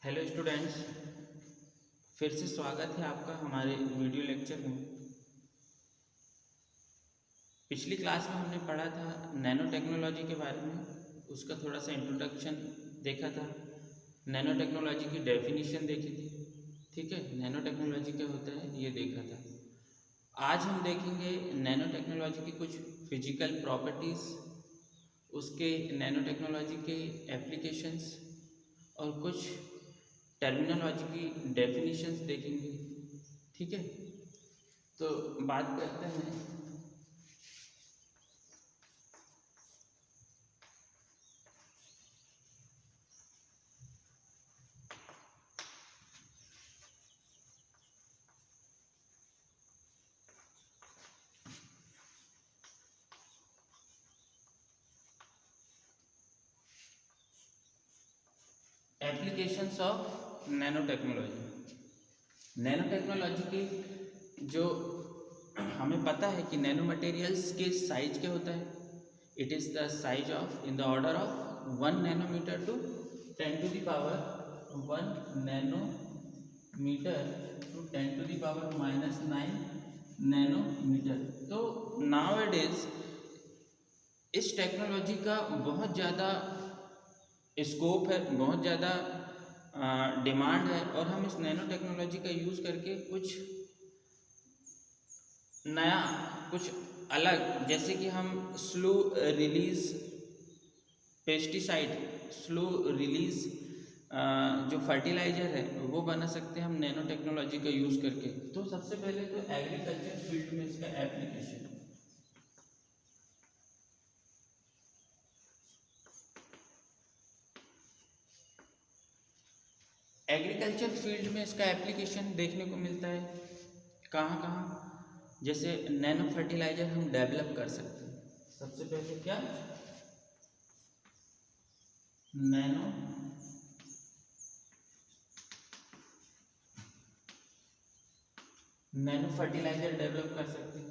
Hello students, फिर से स्वागत है आपका हमारे वीडियो लेक्चर में। पिछली क्लास में हमने पढ़ा था नैनो टेक्नोलॉजी के बारे में, उसका थोड़ा सा इंट्रोडक्शन देखा था, नैनो टेक्नोलॉजी की डेफिनेशन देखी थी। ठीक है, नैनो टेक्नोलॉजी क्या होता है ये देखा था। आज हम देखेंगे नैनो टेक्नोलॉजी की कुछ फिजिकल प्रॉपर्टीज़, उसके नैनो टेक्नोलॉजी के एप्लीकेशंस और कुछ टर्मिनोलॉजी की डेफिनेशंस देखेंगे। ठीक है, तो बात करते हैं applications of nano technology. Nano technology की जो हमें पता है कि नैनो मटेरियल्स के साइज क्या होता है। It is the size of in the order of 1 nanometer to 10 to the power 1 nanometer to 10 to the power -9 nanometer. तो नाउ इट इज़ इस टेक्नोलॉजी का बहुत ज़्यादा स्कोप है, बहुत ज़्यादा डिमांड है, और हम इस नैनो टेक्नोलॉजी का यूज़ करके कुछ नया, कुछ अलग, जैसे कि हम slow release pesticide, slow release जो फर्टिलाइजर है वो बना सकते हैं हम नैनो टेक्नोलॉजी का यूज़ करके। तो सबसे पहले तो एग्रीकल्चर फील्ड में इसका एप्लीकेशन, एग्रीकल्चर फील्ड में इसका एप्लीकेशन देखने को मिलता है। कहाँ कहाँ? जैसे नैनो फर्टिलाइजर हम डेवलप कर सकते हैं। सबसे पहले क्या, नैनो नैनो फर्टिलाइजर डेवलप कर सकते हैं।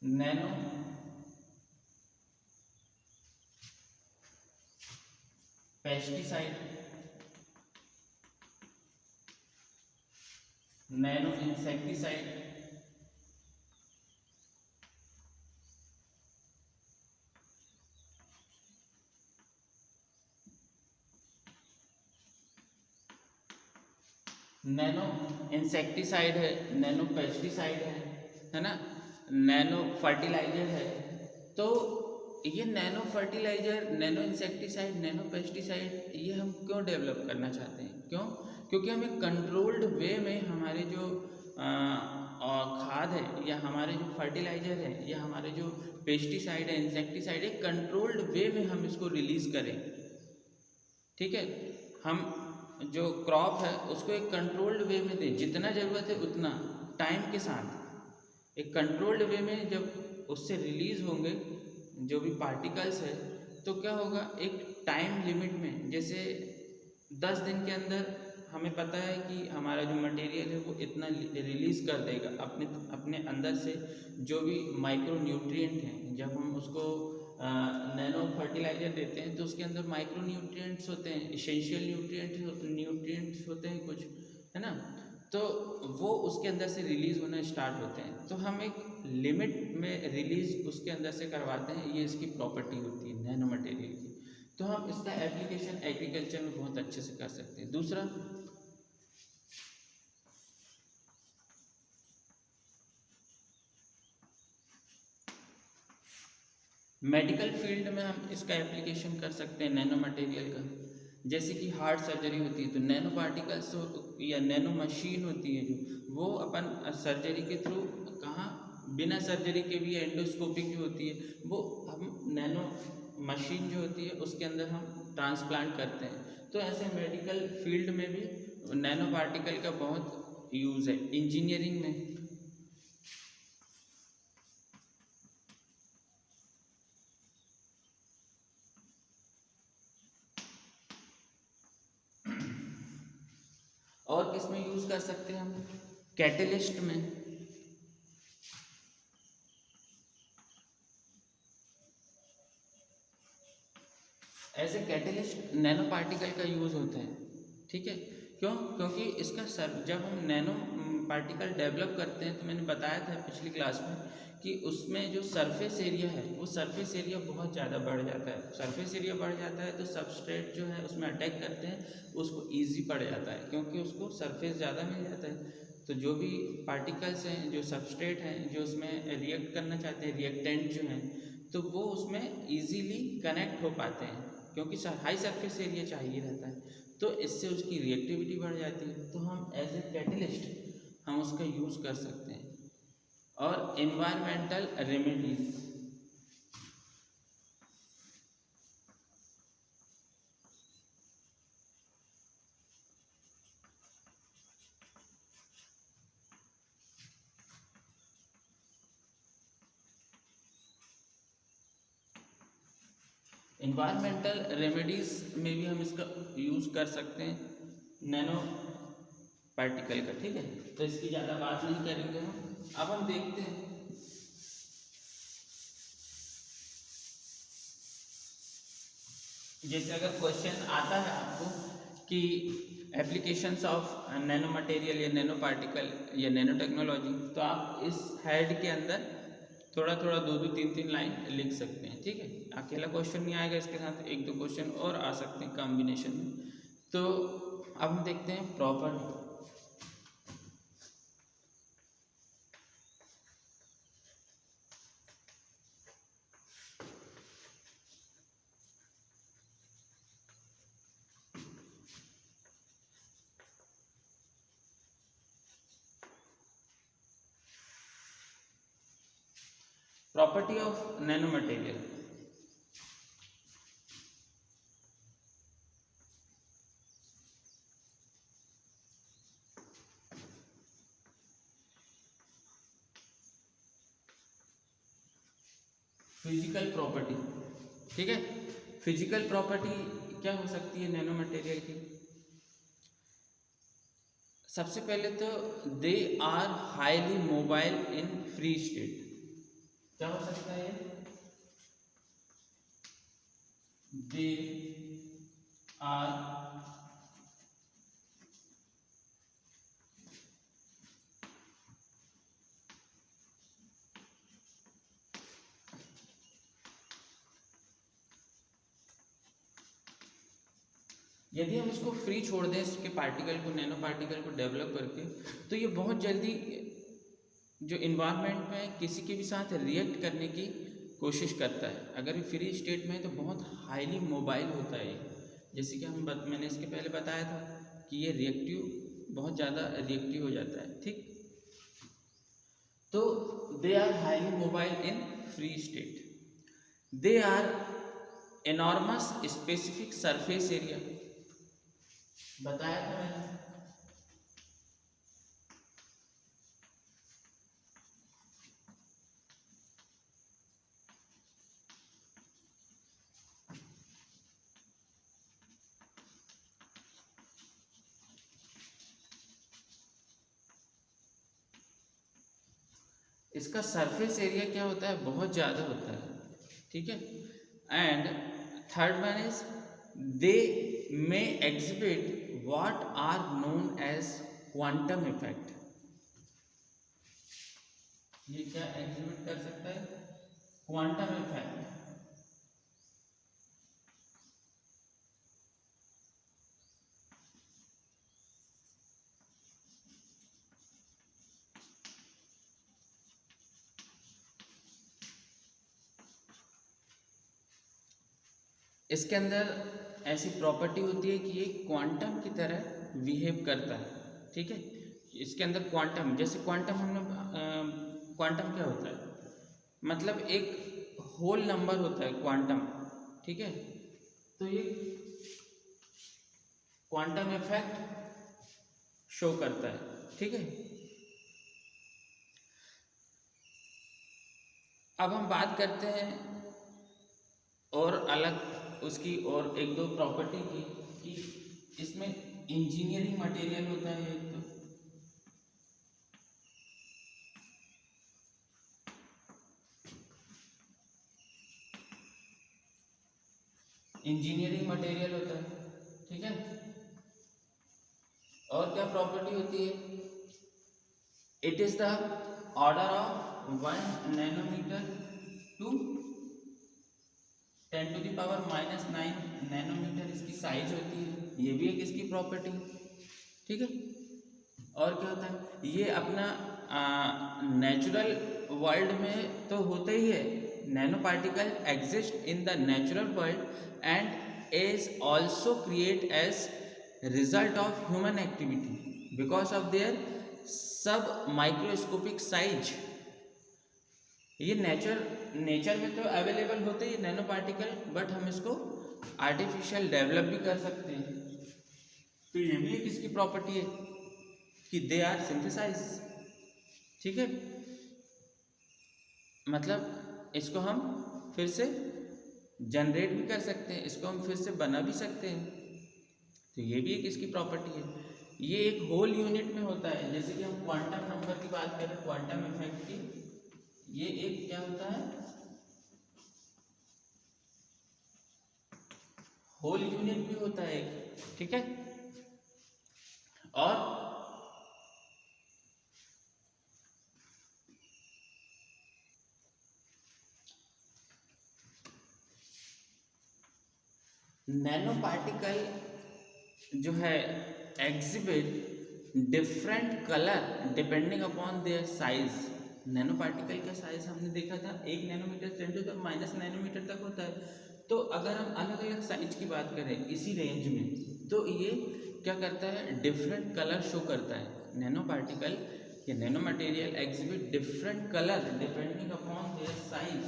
Nano pesticide, nano insecticide, nano insecticide है, नैनो पेस्टिसाइड है ना, नैनो फर्टिलाइजर है। तो ये nano fertiliser, nano insecticide, nano pesticide ये हम क्यों डेवलप करना चाहते हैं? क्यों? क्योंकि हम एक कंट्रोल्ड वे में हमारे जो खाद है, या हमारे जो फर्टिलाइजर है, या हमारे जो पेस्टिसाइड है, इंसेक्टिसाइड, एक कंट्रोल्ड वे में हम इसको रिलीज करें। ठीक है, हम जो क्रॉप है उसको एक कंट्रोल्ड वे में दें, जितना ज़रूरत है उतना, टाइम के साथ एक कंट्रोल्ड वे में। जब उससे रिलीज़ होंगे जो भी पार्टिकल्स है, तो क्या होगा, एक टाइम लिमिट में, जैसे 10 दिन के अंदर हमें पता है कि हमारा जो मटेरियल है वो इतना रिलीज़ कर देगा अपने अपने अंदर से जो भी माइक्रो न्यूट्रिएंट हैं। जब हम उसको नैनो फर्टिलाइजर देते हैं तो उसके अंदर माइक्रो न्यूट्रिएंट्स होते हैं, इसेंशियल न्यूट्रिएंट्स होते हैं कुछ, है ना। तो वो उसके अंदर से रिलीज़ होना स्टार्ट होते हैं, तो हम एक लिमिट में रिलीज़ उसके अंदर से करवाते हैं। ये इसकी प्रॉपर्टी होती है नैनो मटेरियल की। तो हम इसका एप्लीकेशन एग्रीकल्चर में बहुत अच्छे से कर सकते हैं। दूसरा, मेडिकल फील्ड में हम इसका एप्लीकेशन कर सकते हैं नैनो मटेरियल का। जैसे कि हार्ट सर्जरी होती है तो नैनो पार्टिकल्स या नैनो मशीन होती है जो, वो अपन सर्जरी के थ्रू, कहाँ, बिना सर्जरी के भी एंडोस्कोपी की होती है, वो हम नैनो मशीन जो होती है उसके अंदर हम ट्रांसप्लांट करते हैं। तो ऐसे मेडिकल फील्ड में भी नैनो पार्टिकल का बहुत यूज़ है। इंजीनियरिंग में, और किस में यूज़ कर सकते हैं हम, कैटलिस्ट में, as a catalyst nano particle का यूज़ होता है, ठीक है। क्यों? क्योंकि इसका जब हम नैनो पार्टिकल डेवलप करते हैं तो मैंने बताया था पिछली क्लास में कि उसमें जो सरफेस एरिया है वो सरफेस एरिया बहुत ज़्यादा बढ़ जाता है। सरफेस एरिया बढ़ जाता है तो सबस्ट्रेट जो है उसमें अटैक करते हैं उसको ईजी पड़ जाता है, क्योंकि उसको सरफेस ज़्यादा मिल जाता है। तो जो भी पार्टिकल्स हैं, जो सबस्ट्रेट हैं, जो उसमें रिएक्ट करना चाहते हैं, रिएक्टेंट जो हैं, तो वो उसमें ईजीली कनेक्ट हो पाते हैं, क्योंकि हाई सरफेस एरिया चाहिए रहता है। तो इससे उसकी रिएक्टिविटी बढ़ जाती है, तो हम एज ए कैटलिस्ट हम उसका यूज़ कर सकते हैं। और एनवायरमेंटल रेमेडीज, इन्वायरमेंटल रेमेडीज में भी हम इसका यूज़ कर सकते हैं नैनो पार्टिकल का, ठीक है। तो इसकी ज़्यादा बात नहीं करेंगे हम। अब हम देखते हैं, जैसे अगर क्वेश्चन आता है आपको कि एप्लीकेशंस ऑफ नैनो मटेरियल या नैनो पार्टिकल या नैनो टेक्नोलॉजी, तो आप इस हेड के अंदर थोड़ा थोड़ा दो दो तीन तीन लाइन लिख सकते हैं, ठीक है। अकेला क्वेश्चन नहीं आएगा, इसके साथ एक दो क्वेश्चन और आ सकते हैं कॉम्बिनेशन में। तो अब हम देखते हैं property. Property of nano material, physical property, ठीक है। फिजिकल प्रॉपर्टी क्या हो सकती है नैनो मटेरियल की? सबसे पहले तो they are highly mobile in free state. क्या हो सकता है? दे आर यदि हम इसको फ्री छोड़ दें, इसके पार्टिकल को, नैनो पार्टिकल को डेवलप करके, तो ये बहुत जल्दी जो इन्वायरमेंट में किसी के भी साथ रिएक्ट करने की कोशिश करता है। अगर ये फ्री स्टेट में है तो बहुत हाईली मोबाइल होता है ये। जैसे कि मैंने इसके पहले बताया था कि ये रिएक्टिव, बहुत ज़्यादा रिएक्टिव हो जाता है, ठीक। तो they are highly mobile in free state, they are enormous specific surface area, बताया था मैंने। इसका सरफेस एरिया क्या होता है? बहुत ज़्यादा होता है, ठीक है। And third one is they may exhibit what are known as quantum effect. ये क्या एग्जिबिट कर सकता है? Quantum effect. इसके अंदर ऐसी प्रॉपर्टी होती है कि ये क्वांटम की तरह बिहेव करता है, ठीक है। इसके अंदर क्वांटम, जैसे क्वांटम हमने क्वांटम क्या होता है? मतलब एक होल नंबर होता है क्वांटम, ठीक है। तो ये क्वांटम इफेक्ट शो करता है, ठीक है। अब हम बात करते हैं और अलग उसकी और एक दो प्रॉपर्टी की, कि इसमें इंजीनियरिंग मटेरियल होता है एक तो, इंजीनियरिंग मटेरियल होता है, ठीक है। और क्या प्रॉपर्टी होती है, it is the order of 1 nanometer to 10⁻⁻⁹ nanometer इसकी साइज होती है, ये भी एक इसकी प्रॉपर्टी, ठीक है। और क्या होता है, ये अपना नेचुरल वर्ल्ड में तो होता ही है, nano particle exist in the natural world and is also create as result of human activity because of their sub microscopic size. ये नेचर में तो अवेलेबल होते ही नैनो पार्टिकल, बट हम इसको आर्टिफिशियल डेवलप भी कर सकते हैं। तो ये भी एक इसकी प्रॉपर्टी है कि दे आर सिंथेसाइज, ठीक है। मतलब इसको हम फिर से जनरेट भी कर सकते हैं, इसको हम फिर से बना भी सकते हैं। तो ये भी एक इसकी प्रॉपर्टी है। ये एक होल यूनिट में होता है, जैसे कि हम क्वांटम नंबर की बात करें, क्वांटम इफेक्ट की, ये एक क्या होता है, होल यूनिट भी होता है एक, ठीक है। और नैनो पार्टिकल जो है exhibit different colour depending upon their size. Nano particle का साइज हमने देखा था 1 नैनोमीटर 10⁻⁻ नैनोमीटर तक होता है। तो अगर हम अलग अलग साइज की बात करें इसी रेंज में, तो ये क्या करता है, डिफरेंट कलर शो करता है। नैनो पार्टिकल या nano material exhibit different colour depending upon their size.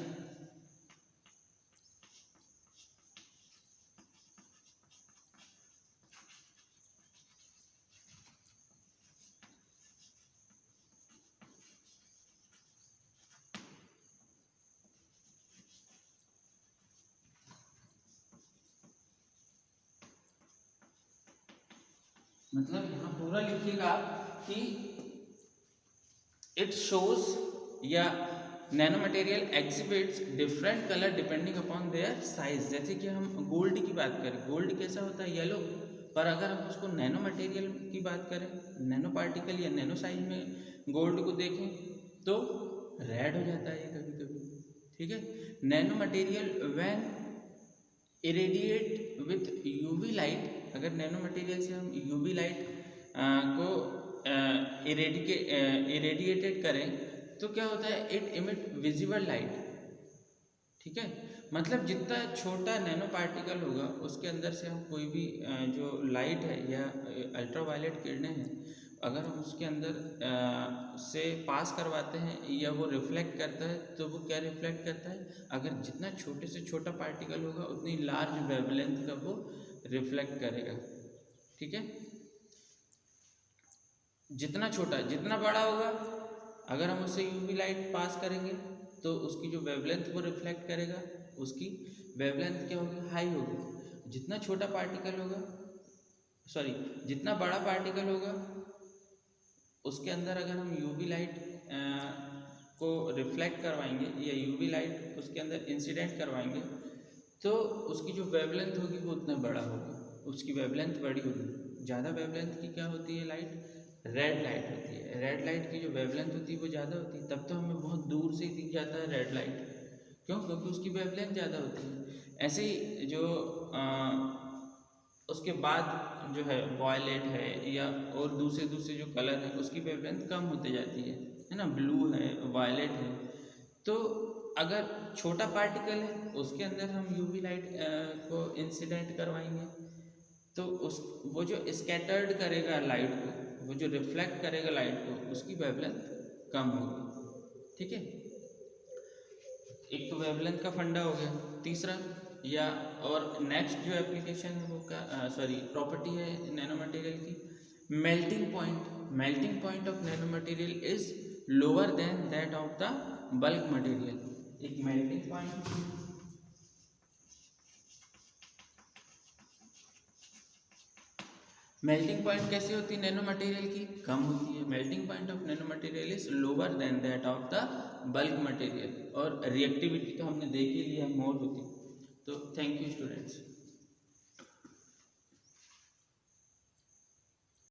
मतलब यहाँ पूरा लिखिएगा आप कि इट शोज या nano material exhibits different colour depending upon their size. जैसे कि हम गोल्ड की बात करें, गोल्ड कैसा होता है, येलो, पर अगर हम उसको नैनो मटेरियल की बात करें, नैनो पार्टिकल या नैनो साइज में गोल्ड को देखें तो रेड हो जाता है कभी कभी, ठीक है। Nano material when irradiate with UV light, अगर नैनो मटेरियल से हम यूवी लाइट को इरेडिएटेड करें तो क्या होता है, इट इमिट विजिबल लाइट, ठीक है। मतलब जितना छोटा नैनो पार्टिकल होगा उसके अंदर से हम कोई भी जो लाइट है या अल्ट्रावायलेट किरणें हैं, अगर हम उसके अंदर से पास करवाते हैं या वो रिफ्लेक्ट करता है, तो वो क्या रिफ्लेक्ट करता है, अगर जितना छोटे से छोटा पार्टिकल होगा उतनी लार्ज वेवलेंथ का वो रिफ्लेक्ट करेगा, ठीक है। जितना छोटा जितना बड़ा होगा, अगर हम उससे यूवी लाइट पास करेंगे तो उसकी जो वेवलेंथ वो रिफ्लेक्ट करेगा, उसकी वेवलेंथ क्या होगी, हाई होगी। जितना छोटा पार्टिकल होगा, सॉरी जितना बड़ा पार्टिकल होगा उसके अंदर अगर हम यूवी लाइट को रिफ्लेक्ट करवाएंगे या यूवी लाइट उसके अंदर इंसिडेंट करवाएंगे, तो उसकी जो वेवलेंथ होगी वो उतना बड़ा होगा, उसकी वेवलेंथ बड़ी होगी। ज़्यादा वेवलेंथ की क्या होती है लाइट, रेड लाइट होती है। रेड लाइट की जो वेवलेंथ होती है वो ज़्यादा होती है, तब तो हमें बहुत दूर से ही दिख जाता है रेड लाइट, क्यों, क्योंकि उसकी वेवलेंथ ज़्यादा होती है। ऐसे ही जो उसके बाद जो है वॉयलेट है या और दूसरे दूसरे जो कलर है उसकी वेवलेंथ कम होते जाती है ना, ब्लू है, वायलेट है। तो अगर छोटा पार्टिकल है उसके अंदर हम यूवी लाइट को इंसिडेंट करवाएंगे तो उस वो जो स्कैटर्ड करेगा लाइट को, वो जो रिफ्लेक्ट करेगा लाइट को, उसकी वेवलेंथ कम होगी, ठीक है। एक तो वेवलेंथ का फंडा हो गया। तीसरा या और नेक्स्ट जो एप्लीकेशन है वो का सॉरी प्रॉपर्टी है नैनो मटेरियल की, melting point. Melting point of nano material is lower than that of the bulk material. एक मेल्टिंग पॉइंट, मेल्टिंग पॉइंट कैसी होती है नैनो मटेरियल की, कम होती है। Melting point of nano material is lower than that of the bulk material. और reactivity तो हमने देख ही लिया, मोर होती। तो थैंक यू स्टूडेंट्स।